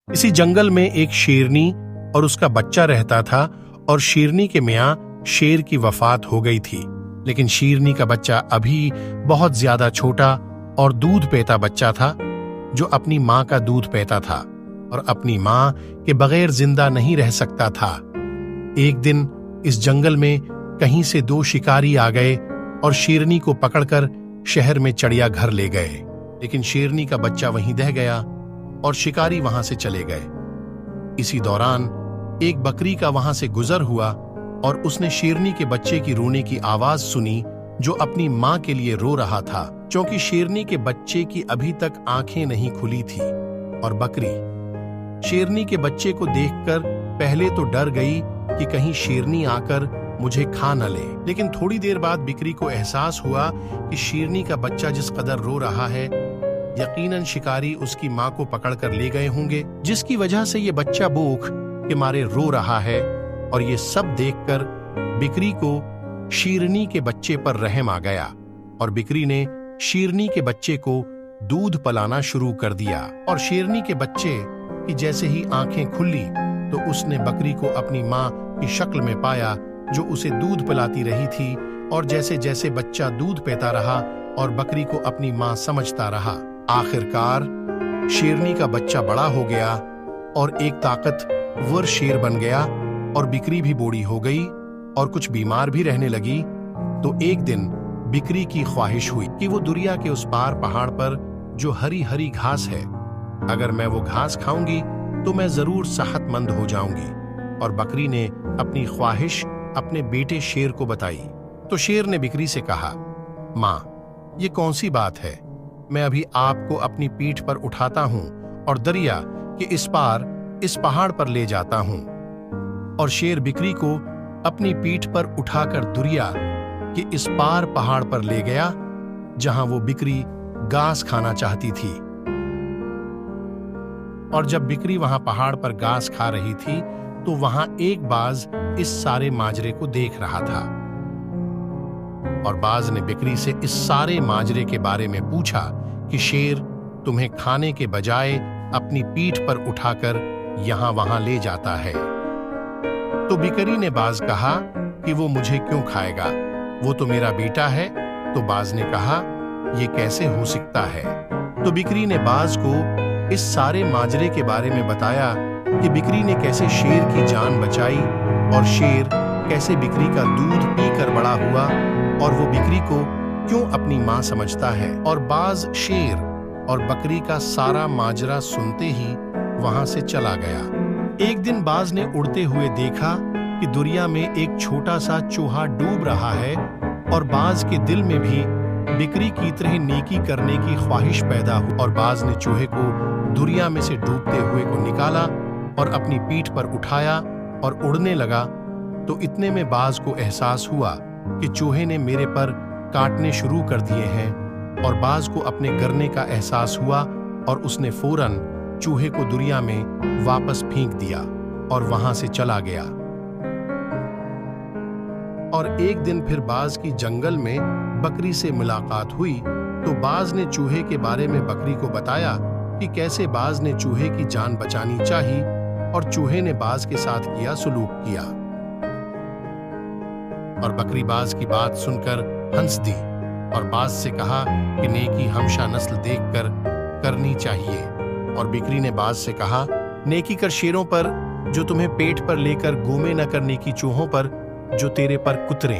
इसी जंगल में एक शेरनी और उसका बच्चा रहता था और शेरनी के मियाँ शेर की वफात हो गई थी। लेकिन शेरनी का बच्चा अभी बहुत ज्यादा छोटा और दूध पीता बच्चा था जो अपनी माँ का दूध पीता था और अपनी माँ के बगैर जिंदा नहीं रह सकता था। एक दिन इस जंगल में कहीं से दो शिकारी आ गए और शेरनी को पकड़कर शहर में चिड़िया घर ले गए। लेकिन शेरनी का बच्चा वहीं रह गया और शिकारी वहां से चले गए। इसी दौरान एक बकरी का वहां से गुजर हुआ और उसने शेरनी के बच्चे की रोने की आवाज सुनी जो अपनी माँ के लिए रो रहा था, क्योंकि शेरनी के बच्चे की अभी तक आंखें नहीं खुली थी। और बकरी शेरनी के बच्चे को देखकर पहले तो डर गई कि कहीं शेरनी आकर मुझे खा न ले। लेकिन थोड़ी देर बाद बकरी को एहसास हुआ कि शेरनी का बच्चा जिस कदर रो रहा है, यकीनन शिकारी उसकी माँ को पकड़कर ले गए होंगे, जिसकी वजह से ये बच्चा भूख के मारे रो रहा है। और ये सब देखकर बकरी को शेरनी के बच्चे पर रहम आ गया और बकरी ने शेरनी के बच्चे को दूध पिलाना शुरू कर दिया। और शेरनी के बच्चे की जैसे ही आंखें खुली तो उसने बकरी को अपनी माँ की शक्ल में पाया जो उसे दूध पिलाती रही थी। और जैसे जैसे बच्चा दूध पीता रहा और बकरी को अपनी माँ समझता रहा, आखिरकार शेरनी का बच्चा बड़ा हो गया और एक ताकतवर शेर बन गया और बकरी भी बूढ़ी हो गई और कुछ बीमार भी रहने लगी। तो एक दिन बकरी की ख्वाहिश हुई कि वो दुनिया के उस पार पहाड़ पर जो हरी हरी घास है, अगर मैं वो घास खाऊंगी तो मैं जरूर सेहतमंद हो जाऊंगी। और बकरी ने अपनी ख्वाहिश अपने बेटे शेर को बताई। तो शेर ने बकरी से कहा, माँ, ये कौन सी बात है? मैं अभी आपको अपनी पीठ पर उठाता हूँ और दरिया के इस पार इस पहाड़ पर ले जाता हूँ। और शेर बकरी को अपनी पीठ पर उठाकर दुरिया के इस पार पहाड़ पर ले गया जहां वो बकरी घास खाना चाहती थी। और जब बकरी वहां पहाड़ पर घास खा रही थी तो वहां एक बाज इस सारे माजरे को देख रहा था। और बाज ने बकरी से इस सारे माजरे के बारे में पूछा कि शेर तुम्हें खाने के बजाय अपनी पीठ पर उठाकर यहां वहां ले जाता है। तो बकरी ने बाज कहा कि वो मुझे क्यों खाएगा, वो तो मेरा बेटा है। तो बाज ने कहा, ये कैसे हो सकता है? तो बकरी ने बाज को इस सारे माजरे के बारे में बताया कि बकरी ने कैसे शेर की जान बचाई और शेर कैसे बकरी का दूध पीकर बड़ा हुआ और वो बकरी को क्यों अपनी माँ समझता है। और बाज शेर और बकरी का सारा माजरा सुनते ही वहां से चला गया। एक दिन बाज ने उड़ते हुए देखा कि दुनिया में एक छोटा सा चूहा डूब रहा है और बाज के दिल में भी बकरी की तरह नेकी करने की ख्वाहिश पैदा हुई। और बाज ने चूहे को दुनिया में से डूबते हुए को निकाला और अपनी पीठ पर उठाया और उड़ने लगा। तो इतने में बाज को एहसास हुआ कि चूहे ने मेरे पर काटने शुरू कर दिए हैं। और बाज को अपने गिरने का एहसास हुआ और उसने फौरन चूहे को दुनिया में वापस फेंक दिया और वहां से चला गया। और एक दिन फिर बाज की जंगल में बकरी से मुलाकात हुई तो बाज ने चूहे के बारे में बकरी को बताया कि कैसे बाज ने चूहे की जान बचानी चाहिए और चूहे ने बाज के साथ किया सलूक किया। और बकरी बाज की बात सुनकर हंस दी और बाज से कहा कि नेकी हमेशा नस्ल देखकर करनी चाहिए। और बकरी ने बाज से कहा, नेकी कर शेरों पर जो तुम्हें पेट पर लेकर घूमे न कर नेकी चूहों पर जो तेरे पर कुतरे।